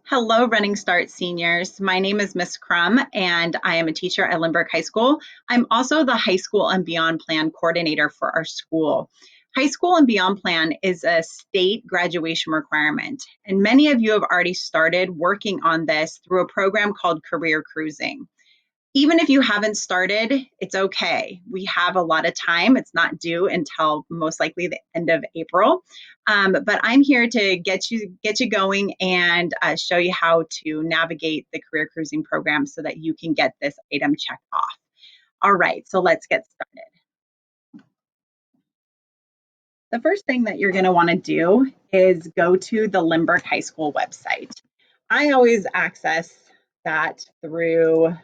Hello, Running Start seniors. My name is Miss Crum, and I am a teacher at Lindbergh High School. I'm also the High School and Beyond Plan coordinator for our school. High School and Beyond Plan is a state graduation requirement, and many of you have already started working on this through a program called Career Cruising. Even if you haven't started, it's okay. We have a lot of time. It's not due until most likely the end of April. But I'm here to get you going and show you how to navigate the career cruising program so that you can get this item checked off. All right, so let's get started. The first thing that you're going to want to do is go to the Lindbergh High School website. I always access that through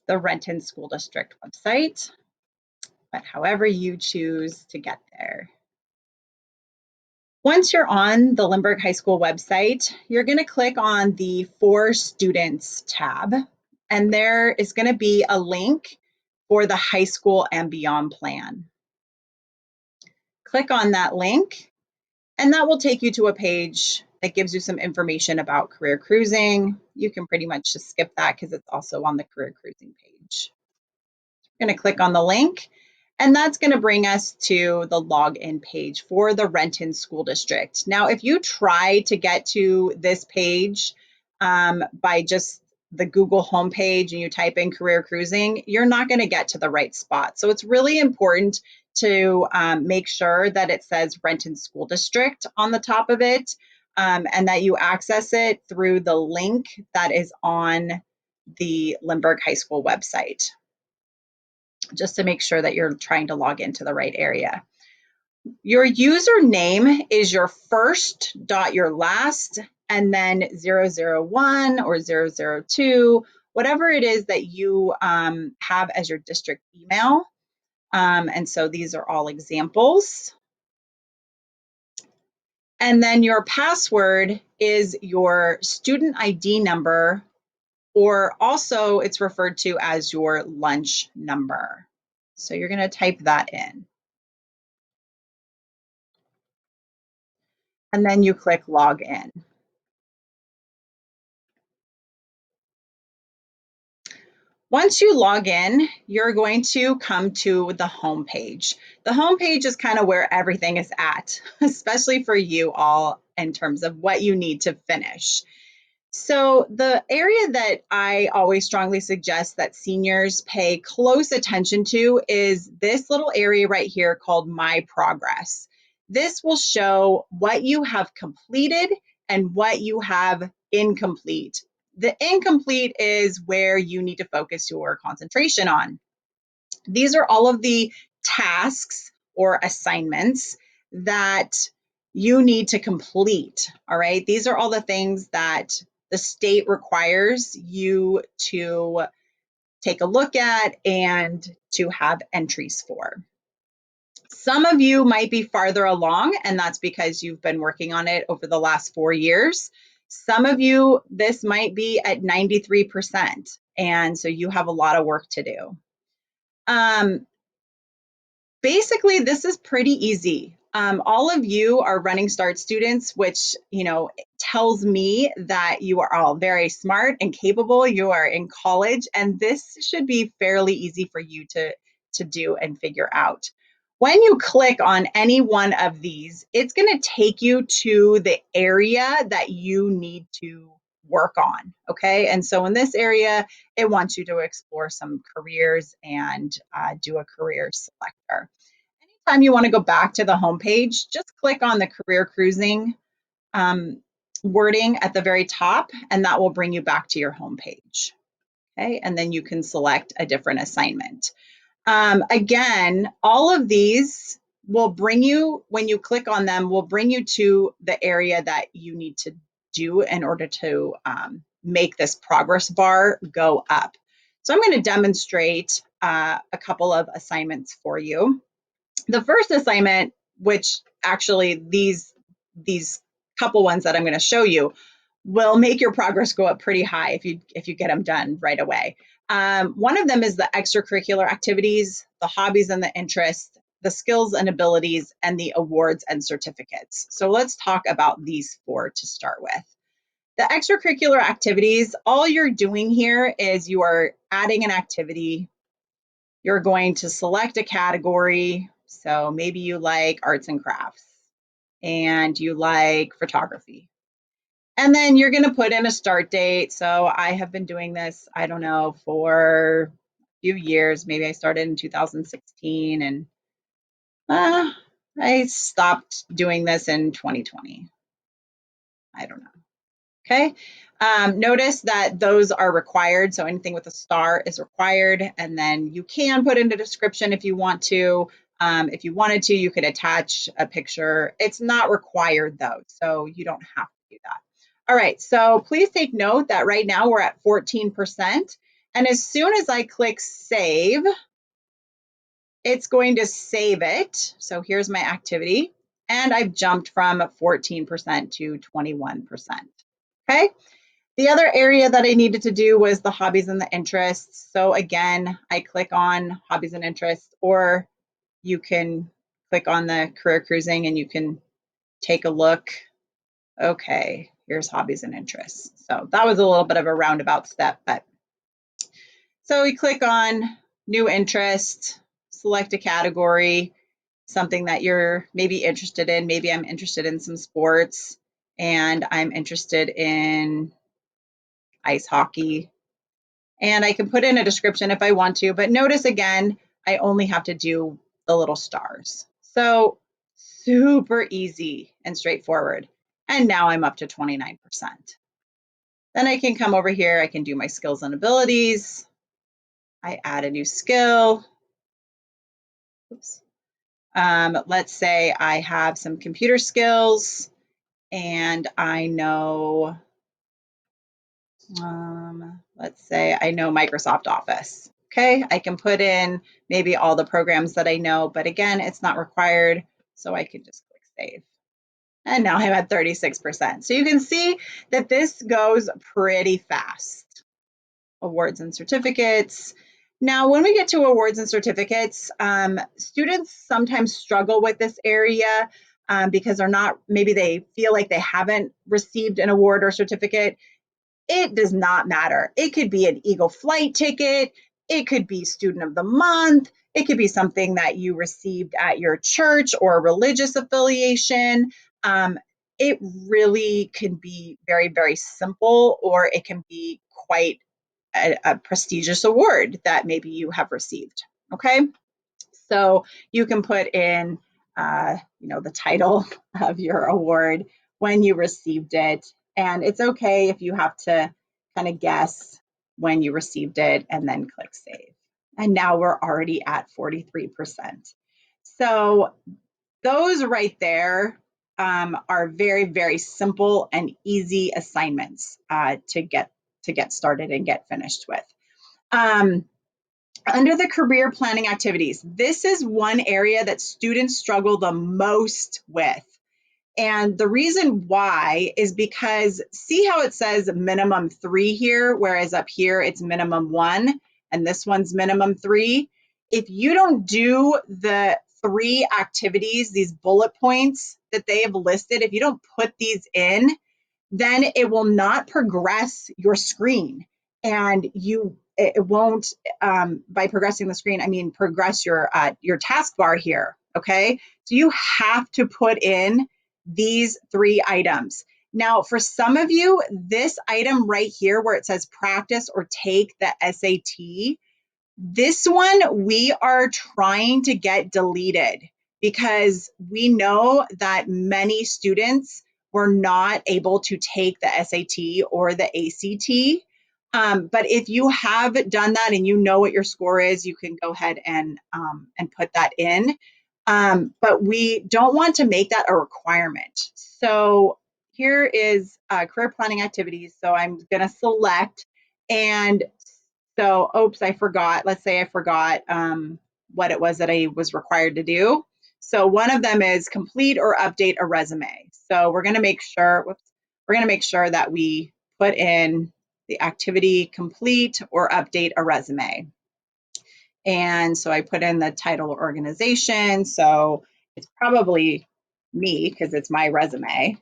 the Renton School District website, but however you choose to get there. Once you're on the Lindbergh High School website, you're going to click on the For Students tab, and there is going to be a link for the High School and Beyond plan. Click on that link, and that will take you to a page that gives you some information about career cruising. You can pretty much just skip that because it's also on the career cruising page. We're going to click on the link, and that's going to bring us to the login page for the Renton School District. Now, if you try to get to this page by just the Google homepage and you type in career cruising, you're not going to get to the right spot. So it's really important to make sure that it says Renton School District on the top of it, and that you access it through the link that is on the Lindbergh High School website, just to make sure that you're trying to log into the right area. Your username is your first dot your last, and then 001 or 002, whatever it is that you have as your district email. And so these are all examples. And then your password is your student ID number, or also it's referred to as your lunch number. So you're going to type that in. And then you click log in. Once you log in, you're going to come to the home page. The home page is kind of where everything is at, especially for you all in terms of what you need to finish. So the area that I always strongly suggest that seniors pay close attention to is this little area right here called My Progress. This will show what you have completed and what you have incomplete. The incomplete is where you need to focus your concentration on. These are all of the tasks or assignments that you need to complete, all right? These are all the things that the state requires you to take a look at and to have entries for. Some of you might be farther along, and that's because you've been working on it over the last 4 years. Some of you, this might be at 93%, and so you have a lot of work to do. Basically, this is pretty easy. All of you are Running Start students, which tells me that you are all very smart and capable. You are in college, and this should be fairly easy for you to do and figure out. When you click on any one of these, it's going to take you to the area that you need to work on, okay? And so in this area, it wants you to explore some careers and do a career selector. Anytime you want to go back to the homepage, just click on the career cruising wording at the very top, and that will bring you back to your homepage. Okay, and then you can select a different assignment. Again, all of these will bring you, when you click on them, will bring you to the area that you need to do in order to make this progress bar go up. So I'm going to demonstrate a couple of assignments for you. The first assignment, which actually these couple ones that I'm going to show you will make your progress go up pretty high if you get them done right away. One of them is the extracurricular activities, the hobbies and the interests, the skills and abilities, and the awards and certificates. So let's talk about these four to start with. The extracurricular activities, all you're doing here is you are adding an activity. You're going to select a category. So maybe you like arts and crafts and you like photography. And then you're going to put in a start date. So I have been doing this, I don't know, for a few years. Maybe I started in 2016 and I stopped doing this in 2020. I don't know. Okay. Notice that those are required. So anything with a star is required. And then you can put in a description if you want to. If you wanted to, you could attach a picture. It's not required though, so you don't have to do that. All right, so please take note that right now we're at 14%. And as soon as I click save, it's going to save it. So here's my activity. And I've jumped from 14% to 21%. Okay. The other area that I needed to do was the hobbies and the interests. So again, I click on hobbies and interests, or you can click on the career cruising and you can take a look. Okay, here's hobbies and interests. So that was a little bit of a roundabout step, but so we click on new interest, select a category, something that you're maybe interested in. Maybe I'm interested in some sports and I'm interested in ice hockey. And I can put in a description if I want to, but notice again, I only have to do the little stars. So super easy and straightforward. And now I'm up to 29%. Then I can come over here, I can do my skills and abilities. I add a new skill. Oops. Let's say I have some computer skills and I know, let's say I know Microsoft Office. Okay, I can put in maybe all the programs that I know, but again, it's not required, so I can just click save. And now I'm at 36%. So you can see that this goes pretty fast. Awards and certificates. Now, when we get to awards and certificates, students sometimes struggle with this area because they're not, maybe they feel like they haven't received an award or certificate. It does not matter. It could be an Eagle flight ticket. It could be student of the month. It could be something that you received at your church or religious affiliation. It really can be very, very simple, or it can be quite a prestigious award that maybe you have received. Okay. So you can put in, the title of your award, when you received it, and it's okay if you have to kind of guess when you received it and then click save. And now we're already at 43%. So those right there are very, very simple and easy assignments to get started and get finished with. Under the career planning activities, this is one area that students struggle the most with. And the reason why is because see how it says minimum 3 here, whereas up here it's minimum 1, and this one's minimum 3. If you don't do the 3 activities, these bullet points that they have listed, if you don't put these in, then it will not progress your screen, and it won't, by progressing the screen, I mean progress your taskbar here. Okay, so you have to put in these 3 items. Now, for some of you, this item right here where it says practice or take the SAT, this one we are trying to get deleted because we know that many students were not able to take the SAT or the ACT. But if you have done that and you know what your score is, you can go ahead and put that in. But we don't want to make that a requirement. So here is career planning activities. So I'm going to select, and so, oops, I forgot. Let's say I forgot what it was that I was required to do. So one of them is complete or update a resume. So we're going to make sure, that we put in the activity complete or update a resume. And so I put in the title or organization. So it's probably me because it's my resume.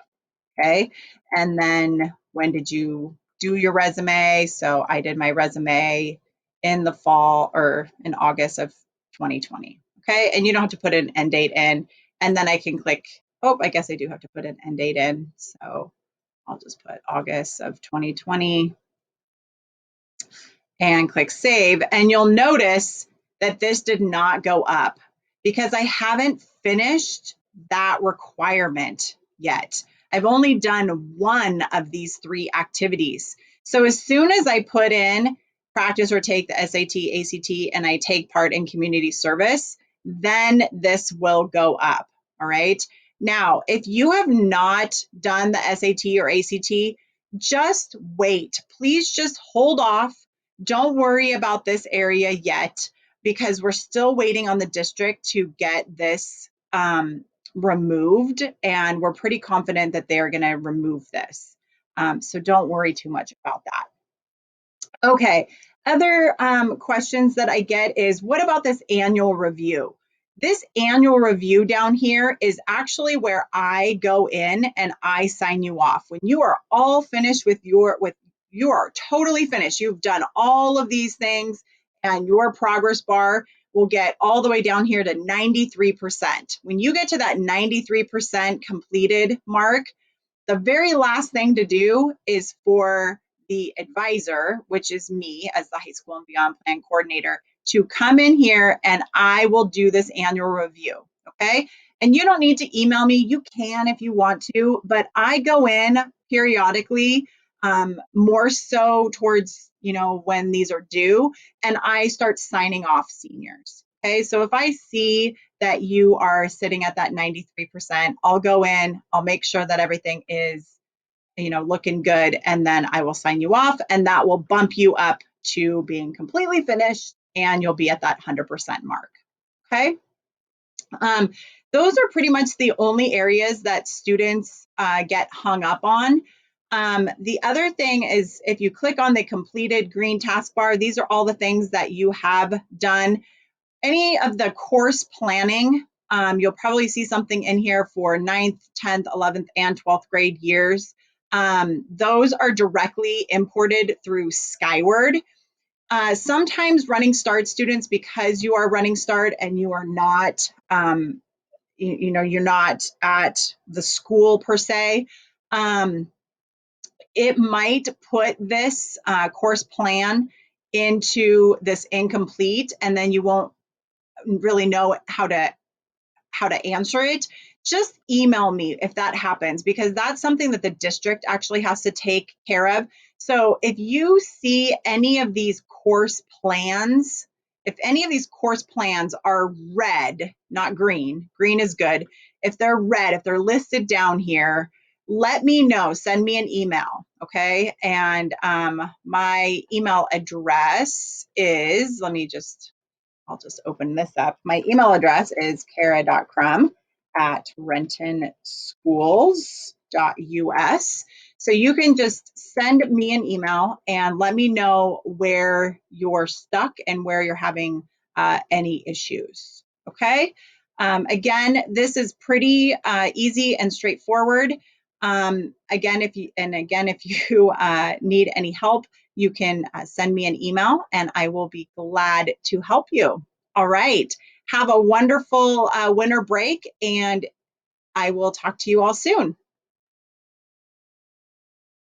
Okay. And then when did you do your resume? So I did my resume in the fall or in August of 2020. Okay, and you don't have to put an end date in. And then I can click, oh, I guess I do have to put an end date in. So I'll just put August of 2020 and click save. And you'll notice that this did not go up because I haven't finished that requirement yet. I've only done one of these three activities. So as soon as I put in practice or take the SAT, ACT, and I take part in community service, then this will go up. All right. Now, if you have not done the SAT or ACT, just wait. Please just hold off. Don't worry about this area yet because we're still waiting on the district to get this removed, and we're pretty confident that they're going to remove this. So don't worry too much about that. Okay, other questions that I get is, what about this annual review? This annual review down here is actually where I go in and I sign you off. When you are all finished with you are totally finished. You've done all of these things and your progress bar will get all the way down here to 93%. When you get to that 93% completed mark, the very last thing to do is for the advisor, which is me as the high school and beyond plan coordinator, to come in here and I will do this annual review. Okay. And you don't need to email me. You can if you want to, but I go in periodically, more so towards, when these are due, and I start signing off seniors. Okay. So if I see that you are sitting at that 93%, I'll go in, I'll make sure that everything is, looking good, and then I will sign you off, and that will bump you up to being completely finished, and you'll be at that 100% mark. Okay. Those are pretty much the only areas that students get hung up on. The other thing is, if you click on the completed green taskbar, these are all the things that you have done. Any of the course planning, you'll probably see something in here for 9th, 10th, 11th, and 12th grade years. Those are directly imported through Skyward. Sometimes Running Start students, because you are Running Start and you are not, you're not at the school per se, it might put this course plan into this incomplete, and then you won't really know how to answer it. Just email me if that happens, because that's something that the district actually has to take care of. So if you see any of these course plans, if any of these course plans are red, not green, green is good. If they're red, if they're listed down here, let me know, send me an email. Okay. And my email address is, I'll just open this up. My email address is kara.crum@rentonschools.us. So you can just send me an email and let me know where you're stuck and where you're having any issues. Okay. Again, this is pretty easy and straightforward. Again, if you need any help, you can send me an email and I will be glad to help you. All right. Have a wonderful winter break, and I will talk to you all soon.